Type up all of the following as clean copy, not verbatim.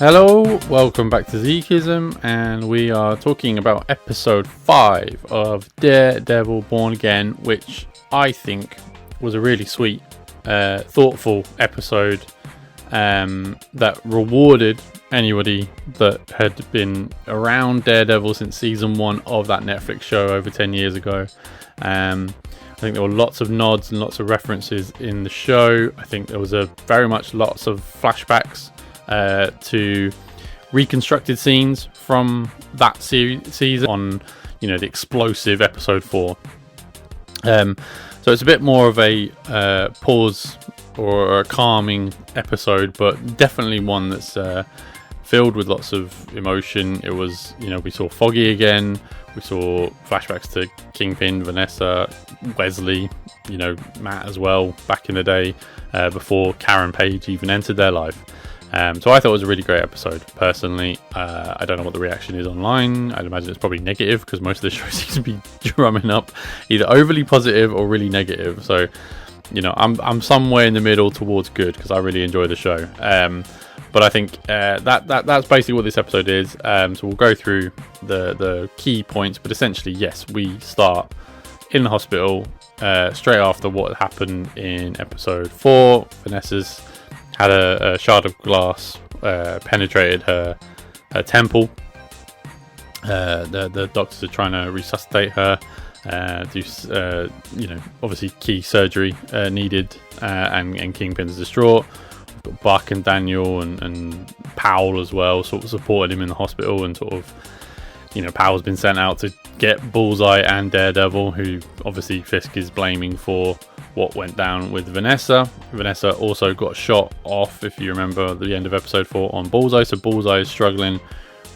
Hello, welcome back to Zekism, and we are talking about episode 5 of Daredevil Born Again, which I think was a really sweet, thoughtful episode that rewarded anybody that had been around Daredevil since season 1 of that Netflix show over 10 years ago. I think there were lots of nods and lots of references in the show. I think there was very much lots of flashbacks to reconstructed scenes from that season on, the explosive episode 4. So it's a bit more of a pause or a calming episode, but definitely one that's filled with lots of emotion. It was, we saw Foggy again. We saw flashbacks to Kingpin, Vanessa, Wesley, Matt as well, back in the day, before Karen Page even entered their life. So I thought it was a really great episode, personally. I don't know what the reaction is online. I'd imagine it's probably negative, because most of the show seems to be drumming up either overly positive or really negative. So, I'm somewhere in the middle towards good, because I really enjoy the show. But I think that's basically what this episode is. So we'll go through the key points. But essentially, yes, we start in the hospital straight after what happened in episode 4. Vanessa's had a shard of glass penetrated her temple. The doctors are trying to resuscitate her. Obviously key surgery needed, and Kingpin's distraught. We've got Buck and Daniel and Powell as well, sort of supported him in the hospital, and sort of, Powell's been sent out to get Bullseye and Daredevil, who obviously Fisk is blaming for what went down with Vanessa. Vanessa also got shot off, if you remember, at the end of episode 4 on Bullseye. So Bullseye is struggling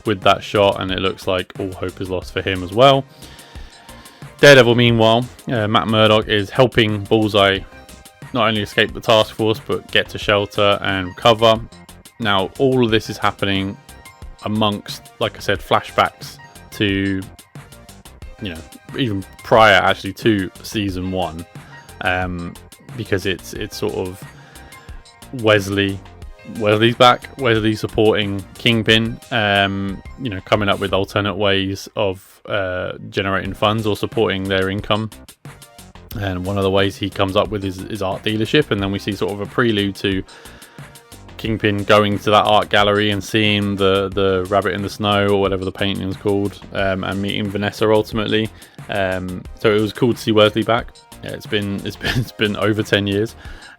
with that shot, and it looks like all hope is lost for him as well. Daredevil, meanwhile, Matt Murdock is helping Bullseye not only escape the task force, but get to shelter and recover. Now, all of this is happening amongst, like I said, flashbacks to, even prior actually to season 1. Because it's sort of Wesley's back. Wesley supporting Kingpin, coming up with alternate ways of generating funds or supporting their income. And one of the ways he comes up with is art dealership, and then we see sort of a prelude to Kingpin going to that art gallery and seeing the rabbit in the snow, or whatever the painting is called, and meeting Vanessa ultimately. So it was cool to see Wesley back. Yeah, it's been over 10 years.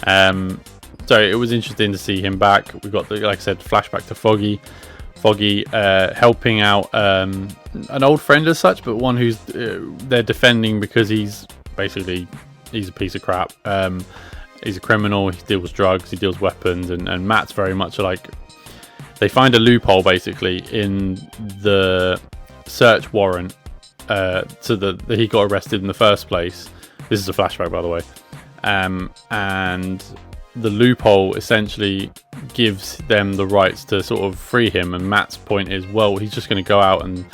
So it was interesting to see him back. We've got like I said, flashback to Foggy helping out an old friend as such, but one who's they're defending because he's a piece of crap. He's a criminal. He deals drugs, he deals weapons, and Matt's very much like, they find a loophole basically in the search warrant that he got arrested in the first place. This is a flashback, by the way. And the loophole essentially gives them the rights to sort of free him. And Matt's point is, well, he's just going to go out and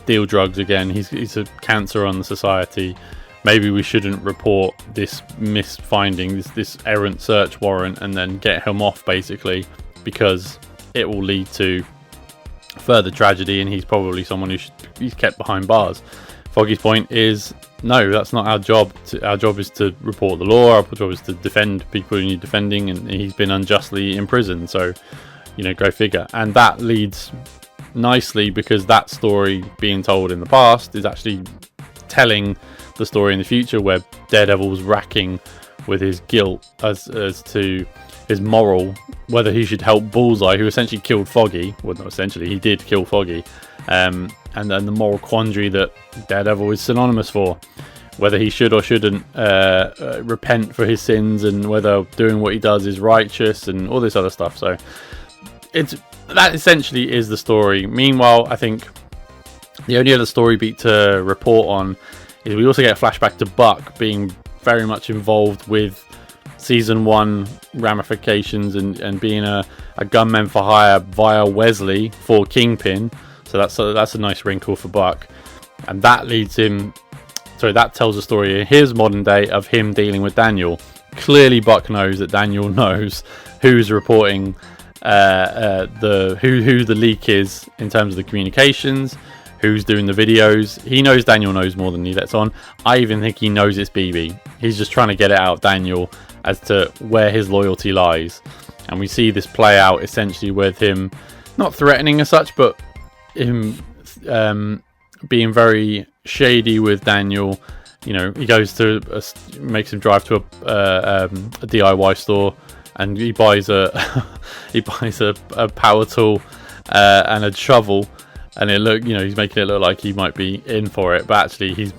deal drugs again. He's a cancer on the society. Maybe we shouldn't report this misfinding, this errant search warrant, and then get him off, basically, because it will lead to further tragedy, and he's probably someone who should be kept behind bars. Foggy's point is, no, that's not our job. Our job is to report the law. Our job is to defend people who need defending, and he's been unjustly imprisoned. So, go figure. And that leads nicely, because that story being told in the past is actually telling the story in the future, where Daredevil was racking with his guilt as to his moral, whether he should help Bullseye, who essentially killed Foggy. Well, not essentially, he did kill Foggy. And then the moral quandary that Daredevil is synonymous for, whether he should or shouldn't repent for his sins, and whether doing what he does is righteous, and all this other stuff. So that essentially is the story. Meanwhile, I think the only other story beat to report on is we also get a flashback to Buck being very much involved with season 1 ramifications, and being a gunman for hire via Wesley for Kingpin. So that's a nice wrinkle for Buck, and that leads him. Sorry, that tells a story in his modern day of him dealing with Daniel. Clearly, Buck knows that Daniel knows who's reporting who the leak is in terms of the communications, who's doing the videos. He knows Daniel knows more than he lets on. I even think he knows it's BB. He's just trying to get it out of Daniel as to where his loyalty lies. And we see this play out essentially with him not threatening as such, but him being very shady with Daniel. You know, he goes to makes him drive to a DIY store, and he buys a power tool and a shovel, and he's making it look like he might be in for it, but actually he's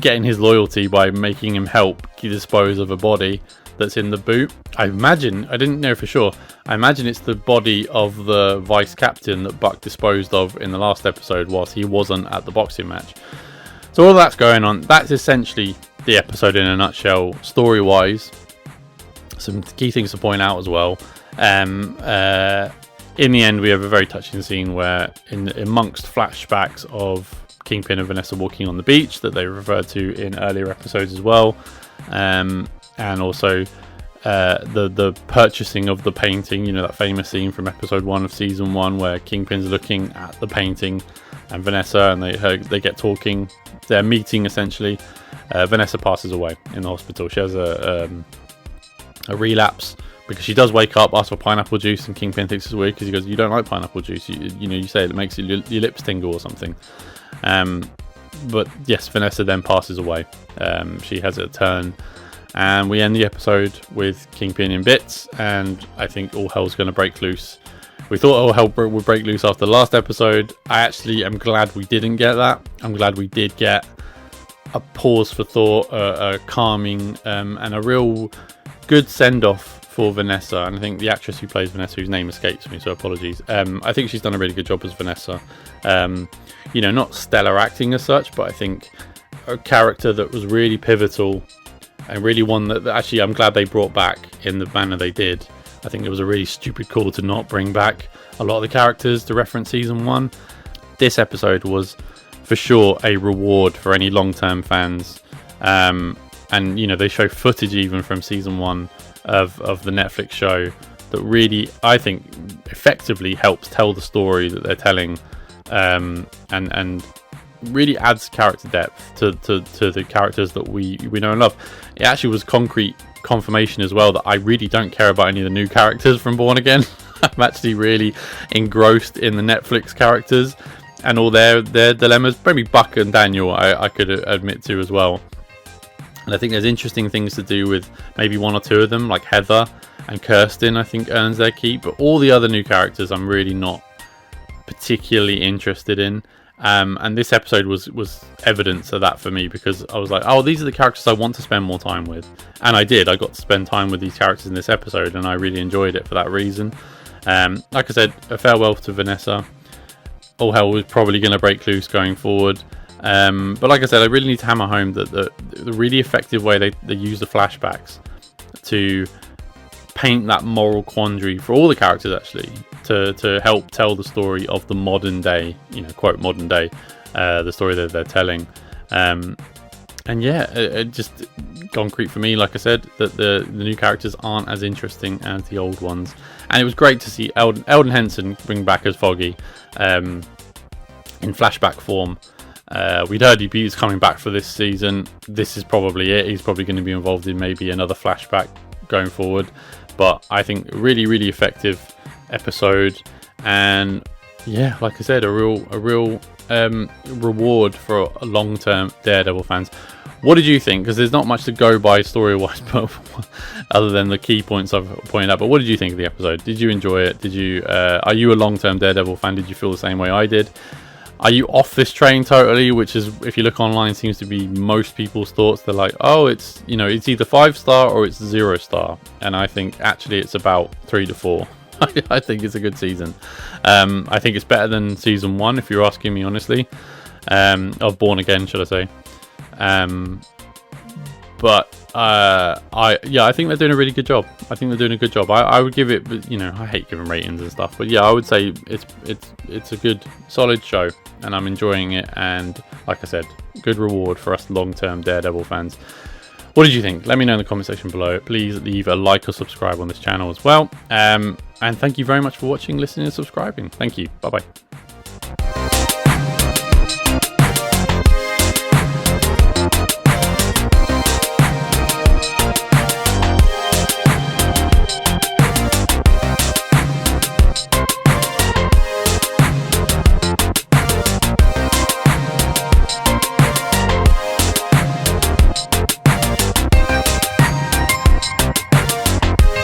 getting his loyalty by making him help dispose of a body that's in the boot. I didn't know for sure. I imagine it's the body of the vice captain that Buck disposed of in the last episode whilst he wasn't at the boxing match. So all that's going on. That's essentially the episode in a nutshell, story-wise. Some key things to point out as well. In the end, we have a very touching scene where, amongst flashbacks of Kingpin and Vanessa walking on the beach that they referred to in earlier episodes as well, and also the purchasing of the painting. You know, that famous scene from episode 1 of season 1 where Kingpin's looking at the painting and Vanessa, and they get talking. They're meeting essentially. Vanessa passes away in the hospital. She has a relapse because she does wake up, asks for pineapple juice, and Kingpin thinks it's weird because he goes, "You don't like pineapple juice. You say it makes your lips tingle or something." But yes, Vanessa then passes away. She has a turn, and we end the episode with Kingpin in bits, and I think all hell's going to break loose. We thought all hell would break loose after the last episode. I actually am glad we didn't get that. I'm glad we did get a pause for thought, a calming, and a real good send-off for Vanessa. And I think the actress who plays Vanessa, whose name escapes me, so apologies. I think she's done a really good job as Vanessa. Not stellar acting as such, but I think a character that was really pivotal and really one that actually I'm glad they brought back in the manner they did. I think it was a really stupid call to not bring back a lot of the characters to reference season 1. This episode was for sure a reward for any long-term fans. And they show footage even from season 1 of the Netflix show that really, I think, effectively helps tell the story that they're telling, and really adds character depth to the characters that we know and love. It actually was concrete confirmation as well that I really don't care about any of the new characters from Born Again. I'm actually really engrossed in the Netflix characters and all their dilemmas. Maybe Buck and Daniel I could admit to as well. And I think there's interesting things to do with maybe one or two of them, like Heather and Kirsten, I think earns their keep. But all the other new characters I'm really not particularly interested in. And this episode was evidence of that for me, because I was like, oh, these are the characters I want to spend more time with. And I did. I got to spend time with these characters in this episode, and I really enjoyed it for that reason. Like I said, a farewell to Vanessa. All hell was probably going to break loose going forward. But like I said, I really need to hammer home that the really effective way they use the flashbacks to paint that moral quandary for all the characters, actually, to help tell the story of the modern day, quote modern day, the story that they're telling. And yeah, it just concrete for me, like I said, that the new characters aren't as interesting as the old ones. And it was great to see Eldon Henson bring back as Foggy in flashback form. We'd heard he was coming back for this season. This is probably it. He's probably going to be involved in maybe another flashback going forward. But I think really, really effective episode, and yeah, like I said, a real reward for long-term Daredevil fans. What did you think? Because there's not much to go by story-wise, but other than the key points I've pointed out. But what did you think of the episode? Did you enjoy it? Are you a long-term Daredevil fan? Did you feel the same way I did? Are you off this train totally? Which is, if you look online, seems to be most people's thoughts. They're like, oh, it's it's either 5-star or it's 0-star, and I think actually it's about 3 to 4. I think it's a good season. I think it's better than season 1, if you're asking me honestly, of Born Again, should I say? But I think they're doing a really good job. I would give it, I hate giving ratings and stuff, but yeah, I would say it's a good, solid show, and I'm enjoying it. And like I said, good reward for us long-term Daredevil fans. What did you think? Let me know in the comment section below. Please leave a like or subscribe on this channel as well. And thank you very much for watching, listening, and subscribing. Thank you. Bye bye.